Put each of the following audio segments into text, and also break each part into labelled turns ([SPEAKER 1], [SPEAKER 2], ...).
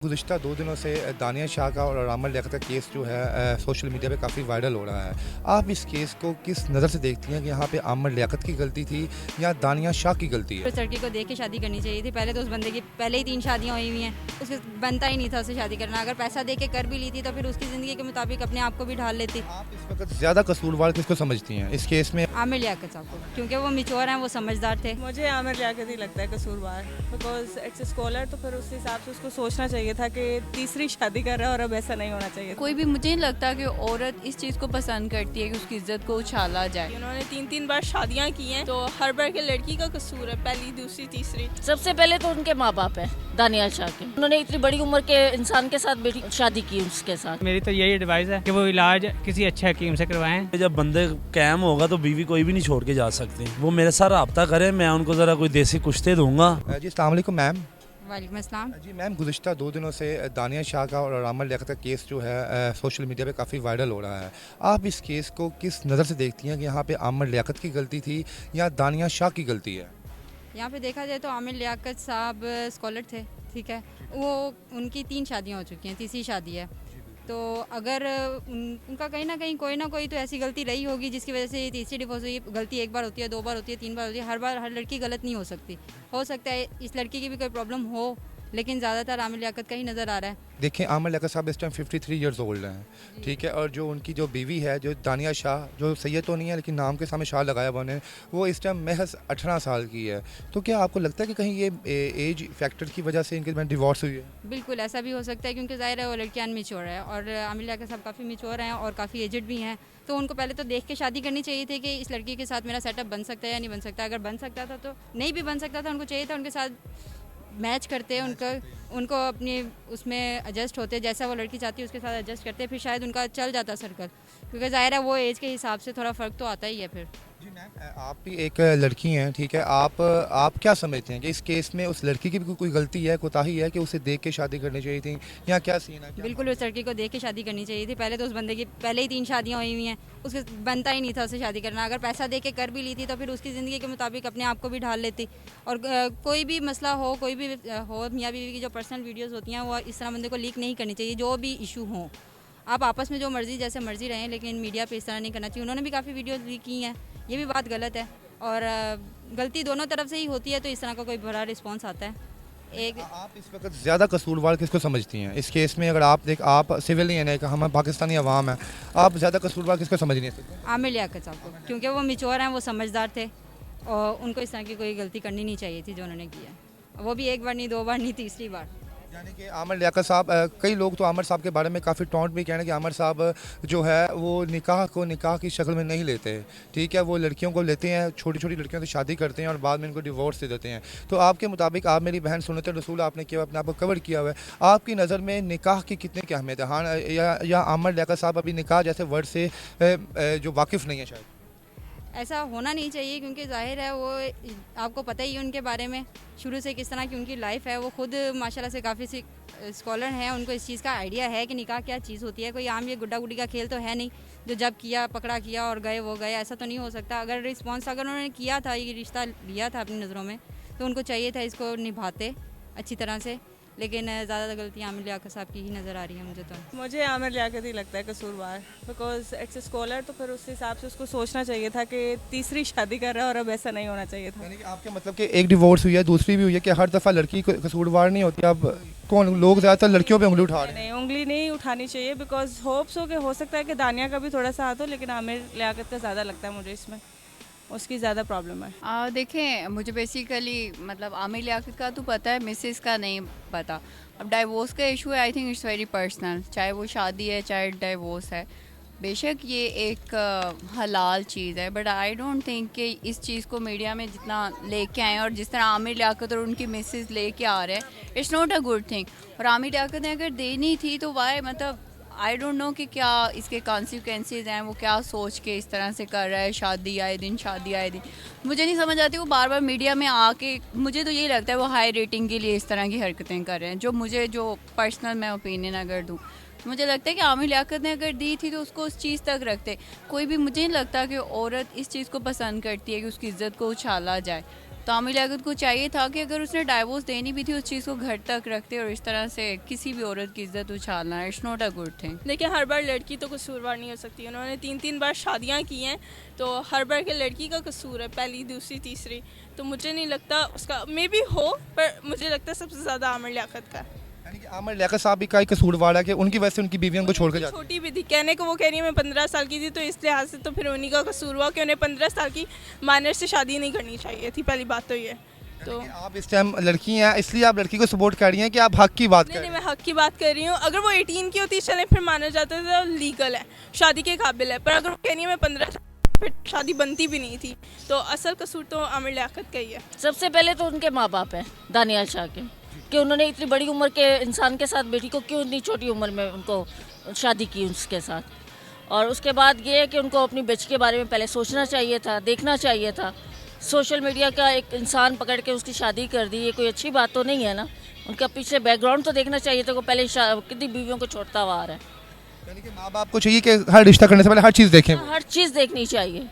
[SPEAKER 1] गुज़िश्ता 2 दिनों से दानिया शाह का और आमिर लियाकत का केस जो है सोशल मीडिया पे काफ़ी वायरल हो रहा है। आप इस केस को किस नज़र से देखती हैं कि यहाँ पे आमिर लियाकत की गलती थी या दानिया शाह की गलती है?
[SPEAKER 2] उस लड़की को देख के शादी करनी चाहिए थी। पहले तो उस बंदे की पहले ही 3 शादियाँ हुई हुई हैं। उसे बनता ही नहीं था उससे शादी करना। अगर पैसा दे के कर भी ली थी तो फिर उसकी ज़िंदगी के मुताबिक अपने आप को भी ढाल लेती।
[SPEAKER 1] आप इस वक़्त ज़्यादा कसूरवार किसको समझती हैं इस केस में?
[SPEAKER 2] आमिर लियाकत साहब को, क्योंकि वो मैच्योर हैं, वो समझदार थे।
[SPEAKER 3] मुझे आमिर लियाकत ही लगता है कसूरवार, बिकॉज इट्स स्कॉलर, तो फिर उस हिसाब से उसको सोचना चाहिए था कि तीसरी शादी कर रहा है और अब ऐसा नहीं होना चाहिए था।
[SPEAKER 4] कोई भी मुझे नहीं लगता कि औरत इस चीज़ को पसंद करती है कि उसकी इज्जत को उछाला जाए।
[SPEAKER 3] उन्होंने 3-3 बार शादियां की हैं, तो हर बार के लड़की का कसूर है, पहली दूसरी तीसरी।
[SPEAKER 5] सबसे पहले तो उनके माँ बाप है दानिया शाह के। उन्होंने इतनी बड़ी उम्र के इंसान के साथ बेटी शादी की उसके साथ।
[SPEAKER 6] मेरी तो यही एडवाइस है कि वो इलाज किसी अच्छे हकीम से करवाएं।
[SPEAKER 7] जब बंदे कैम होगा तो बीवी कोई भी नहीं छोड़ के जा सकती। वो मेरे साथ रब्ता करे, मैं उनको ज़रा कोई देसी कुश्ते दूंगा।
[SPEAKER 1] जी अस्सलाम वालेकुम मैम।
[SPEAKER 2] वालेकुम अस्सलाम।
[SPEAKER 1] जी मैम, गुज़िश्ता 2 दिनों से दानिया शाह का और आमिर लियाकत का केस जो है सोशल मीडिया पे काफ़ी वायरल हो रहा है। आप इस केस को किस नज़र से देखती हैं कि यहाँ पे आमिर लियाकत की गलती थी या दानिया शाह की गलती है?
[SPEAKER 2] यहाँ पे देखा जाए तो आमिर लियाकत साहब स्कॉलर थे, ठीक है। वो उनकी 3 शादियाँ हो चुकी हैं, तीसरी शादी है। तो अगर उनका कहीं ना कोई तो ऐसी गलती रही होगी जिसकी वजह से ये तीसरी डिवोर्स हुई। गलती एक बार होती है, 2 बार होती है, 3 बार होती है। हर बार हर लड़की गलत नहीं हो सकती। हो सकता है इस लड़की की भी कोई प्रॉब्लम हो, लेकिन ज़्यादातर आमिर लियाकत का ही नज़र आ रहा है।
[SPEAKER 1] देखिए, आमिर लियाकत साहब इस टाइम 53 ईयर्स ओल्ड हैं, ठीक है। और जो उनकी जो बीवी है, जो दानिया शाह, जो सैयद तो नहीं है लेकिन नाम के सामने शाह लगाया हुआ उन्होंने, वो इस टाइम महज 18 साल की है। तो क्या आपको लगता है कि कहीं ये एज फैक्टर की वजह से इनके में डिवोर्स हुई है?
[SPEAKER 2] बिल्कुल ऐसा भी हो सकता है, क्योंकि ज़ाहिर है वो लड़की अनमेच्योर है और आमिर लियाकत साहब काफ़ी मेच्योर हैं और काफ़ी एजड भी हैं। तो उनको पहले तो देख के शादी करनी चाहिए थी कि इस लड़की के साथ मेरा सेटअप बन सकता है या नहीं बन सकता। अगर बन सकता था तो नहीं भी बन सकता था, उनको चाहिए था उनके साथ मैच करते, उनको अपनी उसमें एडजस्ट होते, जैसा वो लड़की चाहती है उसके साथ एडजस्ट करते, फिर शायद उनका चल जाता सर्कल। क्योंकि ज़ाहिर है वो एज के हिसाब से थोड़ा फ़र्क तो आता ही है फिर।
[SPEAKER 1] जी मैम, आप भी एक लड़की हैं, ठीक है। आप क्या समझते हैं कि इस केस में उस लड़की की भी कोई गलती है, कोताही है कि उसे देख के शादी करनी चाहिए थी या क्या सीन है?
[SPEAKER 2] बिल्कुल उस लड़की को देख के शादी करनी चाहिए थी। पहले तो उस बंदे की पहले ही 3 शादियाँ हुई हुई हैं। उसे बनता ही नहीं था उससे शादी करना। अगर पैसा दे के कर भी ली थी तो फिर उसकी ज़िंदगी के मुताबिक अपने आप को भी ढाल लेती। और कोई भी मसला हो, कोई भी हो, मियाँ बीवी की जो पर्सनल वीडियोज़ होती हैं वो इस तरह बंदे को लीक नहीं करनी चाहिए। जो भी इशू हो, आप आपस में जो मर्ज़ी जैसे मर्ज़ी रहें, लेकिन मीडिया पे इस तरह नहीं करना चाहिए। उन्होंने भी काफ़ी वीडियोज़ लीक की हैं, ये भी बात गलत है। और गलती दोनों तरफ से ही होती है, तो इस तरह का कोई बड़ा रिस्पॉन्स आता है।
[SPEAKER 1] आप इस वक्त ज़्यादा कसूरवार किसको समझती हैं इस केस में? अगर आप सिविलियन है, हम पाकिस्तानी अवाम है, आप ज़्यादा कसूरवार किसको समझ रही हैं?
[SPEAKER 2] आमिर लियाकत साहब को, क्योंकि वो मैच्योर हैं, वो समझदार थे और उनको इस तरह की कोई गलती करनी नहीं चाहिए थी जो उन्होंने की है। वो भी एक बार नहीं, 2 बार नहीं, तीसरी बार।
[SPEAKER 1] यानी कि आमिर लियाकत साहब, कई लोग तो आमिर साहब के बारे में काफ़ी टॉन्ट भी कह रहे हैं कि आमिर साहब जो है वो निकाह को निकाह की शक्ल में नहीं लेते, ठीक है। वो लड़कियों को लेते हैं, छोटी छोटी लड़कियों से शादी करते हैं और बाद में इनको डिवोर्स दे देते हैं। तो आपके मुताबिक, आप मेरी बहन सुन्नत रसूल आपने किया, अपने आप को कवर किया हुआ है, आपकी नज़र में निकाह की कितनी की अहमियत है? हाँ या आमिर लियाकत साहब अभी निकाह जैसे वर्ड से जो वाकिफ़ नहीं है शायद?
[SPEAKER 2] ऐसा होना नहीं चाहिए, क्योंकि जाहिर है वो आपको पता ही है उनके बारे में शुरू से किस तरह की उनकी लाइफ है। वो खुद माशाल्लाह से काफ़ी सी स्कॉलर हैं, उनको इस चीज़ का आइडिया है कि निकाह क्या चीज़ होती है। कोई आम ये गुड्डा गुड्डी का खेल तो है नहीं जो जब किया पकड़ा किया और गए वो गए, ऐसा तो नहीं हो सकता। अगर रिस्पॉन्स अगर उन्होंने किया था, ये रिश्ता लिया था अपनी नज़रों में, तो उनको चाहिए था इसको निभाते अच्छी तरह से। लेकिन ज़्यादा गलती आमिर लियाकत साहब की ही नज़र आ रही है मुझे तो।
[SPEAKER 3] मुझे आमिर लियाकत ही लगता है कसूरवार, बिकॉज इट्स स्कॉलर, तो फिर उस हिसाब से उसको सोचना चाहिए था कि तीसरी शादी कर रहा है और अब ऐसा नहीं होना चाहिए था।
[SPEAKER 1] यानी कि आपके मतलब कि एक डिवोर्स हुई है, दूसरी भी हुई है, कि हर दफ़ा लड़की कसूरवार नहीं होती। अब कौन लोग ज़्यादातर लड़कियों पे उंगली उठा रहे हैं?
[SPEAKER 3] नहीं, उंगली नहीं उठानी चाहिए, बिकॉज होप्स हो सकता है कि दानिया का भी थोड़ा सा हाथ हो, लेकिन आमिर लियाकत का ज़्यादा लगता है मुझे, इसमें उसकी ज़्यादा प्रॉब्लम है।
[SPEAKER 4] देखें, मुझे बेसिकली मतलब आमिर लियाकत का तो पता है, मिसेस का नहीं पता। अब डाइवोर्स का इशू है, I think it's very personal, चाहे वो शादी है चाहे डाइवोर्स है। बेशक ये एक हलाल चीज़ है, बट आई डोंट थिंक कि इस चीज़ को मीडिया में जितना लेके आए और जिस तरह आमिर लियाकत और उनकी मिसेस लेके आ रहे हैं, it's not a good thing. और आमिर लियाकत ने अगर देनी थी तो वाई, मतलब आई डोंट नो कि क्या इसके कॉन्सिक्वेंसेज हैं, वो क्या सोच के इस तरह से कर रहा है, शादी आए दिन शादी आए दिन। मुझे नहीं समझ आती, वो बार बार मीडिया में आके, मुझे तो यही लगता है वो हाई रेटिंग के लिए इस तरह की हरकतें कर रहे हैं। जो पर्सनल मैं ओपिनियन अगर दूँ, मुझे लगता है कि आमिर लियाकत ने अगर दी थी तो उसको उस चीज़ तक रखते। कोई भी, मुझे नहीं लगता कि औरत इस चीज़ को पसंद करती है कि उसकी इज्जत को उछाला जाए। तो आमिर लियाकत को चाहिए था कि अगर उसने डाइवोर्स देनी भी थी उस चीज़ को घर तक रखते और इस तरह से किसी भी औरत की इज्जत उछालना it's not a good thing.
[SPEAKER 3] देखिए हर बार लड़की तो कसूरवार नहीं हो सकती, उन्होंने 3 बार शादियां की हैं तो हर बार के लड़की का कसूर है, पहली दूसरी तीसरी। तो मुझे नहीं लगता उसका, मे बी हो, पर मुझे लगता है सबसे ज़्यादा आमिर लियाकत का है।
[SPEAKER 1] यानी कि आमिर लियाकत साहब भी का ही कसूरवार है कि उनकी वजह से उनकी बीवियों को छोड़ के जाती
[SPEAKER 3] छोटी भी थी, कहने को वो कह रही है मैं 15 साल की थी, तो इस लिहाज से तो फिर उन्हीं का कसूर हुआ कि उन्हें 15 साल की माइनर से शादी नहीं करनी चाहिए थी। पहली बात तो ये। तो
[SPEAKER 1] है। आप इस टाइम लड़की हैं इसलिए आप लड़की को सपोर्ट कर रही हैं कि आप हक की बात कर
[SPEAKER 3] नहीं
[SPEAKER 1] रही
[SPEAKER 3] नहीं,
[SPEAKER 1] हैं।
[SPEAKER 3] मैं हक की बात कर रही हूँ। अगर वो 18 की होती चले फिर माना जाता था, लीगल है, शादी के काबिल है। पर अगर वो कह रही है मैं 15 फिर शादी बनती भी नहीं थी। तो असल कसूर तो आमिर लियाकत का ही है।
[SPEAKER 5] सबसे पहले तो उनके माँ बाप हैं दानियाल शाह के, कि उन्होंने इतनी बड़ी उम्र के इंसान के साथ, बेटी को क्यों इतनी छोटी उम्र में उनको शादी की उसके साथ। और उसके बाद ये है कि उनको अपनी बच्ची के बारे में पहले सोचना चाहिए था, देखना चाहिए था। सोशल मीडिया का एक इंसान पकड़ के उसकी शादी कर दी, ये कोई अच्छी बात तो नहीं है ना। उनका पीछे बैकग्राउंड तो देखना चाहिए था, को पहले कितनी बीवियों को छोड़ता हुआ आ रहा है।
[SPEAKER 1] यानी कि माँ बाप को चाहिए कि हर रिश्ता करने से पहले हर चीज़ देखें।
[SPEAKER 5] हर चीज़ देखनी चाहिए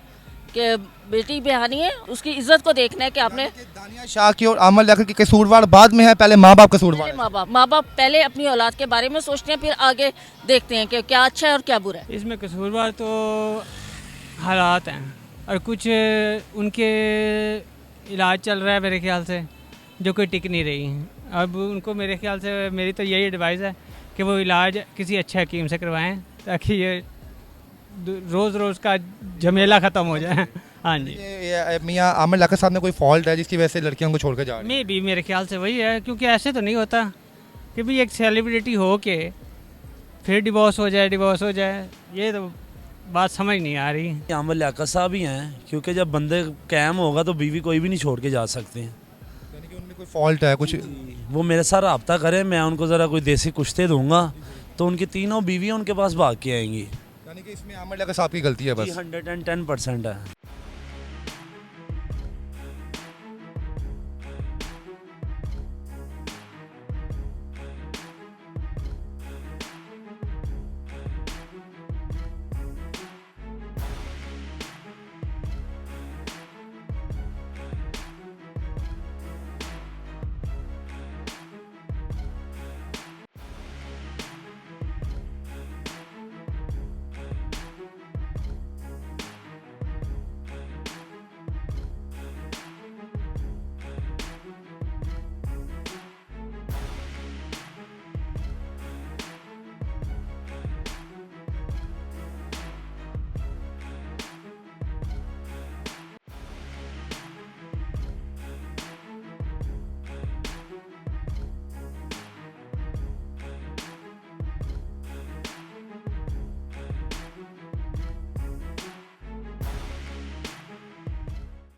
[SPEAKER 5] कि बेटी बेहानी है, उसकी इज्जत को देखना है कि आपने
[SPEAKER 1] दानिया शाह की और आमिर लियाकत की कसूरवार बाद में है, पहले माँ बाप कसूरवार
[SPEAKER 5] पहले
[SPEAKER 1] है।
[SPEAKER 5] माँ बाप पहले अपनी औलाद के बारे में सोचते हैं, फिर आगे देखते हैं कि क्या अच्छा है और क्या बुरा है।
[SPEAKER 6] इसमें कसूरवार तो हालात हैं और कुछ उनके इलाज चल रहा है मेरे ख्याल से, जो कोई टिक नहीं रही हैं। अब उनको मेरे ख्याल से, मेरी तो यही एडवाइस है कि वो इलाज किसी अच्छे हकीम से करवाएं ताकि ये रोज़ रोज़ का झमेला ख़त्म हो जाए। हाँ जी,
[SPEAKER 1] ये मियाँ आमिर लियाकत साहब ने कोई फॉल्ट है जिसकी वजह से लड़कियों को छोड़ के जा रही
[SPEAKER 6] मे भी मेरे ख्याल से वही है, क्योंकि ऐसे तो नहीं होता कि भाई एक सेलिब्रिटी हो के फिर डिवोर्स हो जाए, ये तो बात समझ नहीं आ रही।
[SPEAKER 7] आमिर लियाकत साहब ही हैं, क्योंकि जब बंदे कायम होगा तो बीवी कोई भी नहीं छोड़ के जा सकते हैं।
[SPEAKER 1] है। यानी कि उनमें कोई फॉल्ट है कुछ।
[SPEAKER 7] वो मेरे साथ रब्ता करें, मैं उनको ज़रा कोई देसी कुश्ते दूंगा तो उनकी तीनों बीवियाँ उनके पास भाग के आएंगी।
[SPEAKER 1] यानी कि इसमें आमिर लियाकत साहब की गलती है बस।
[SPEAKER 7] 110% है।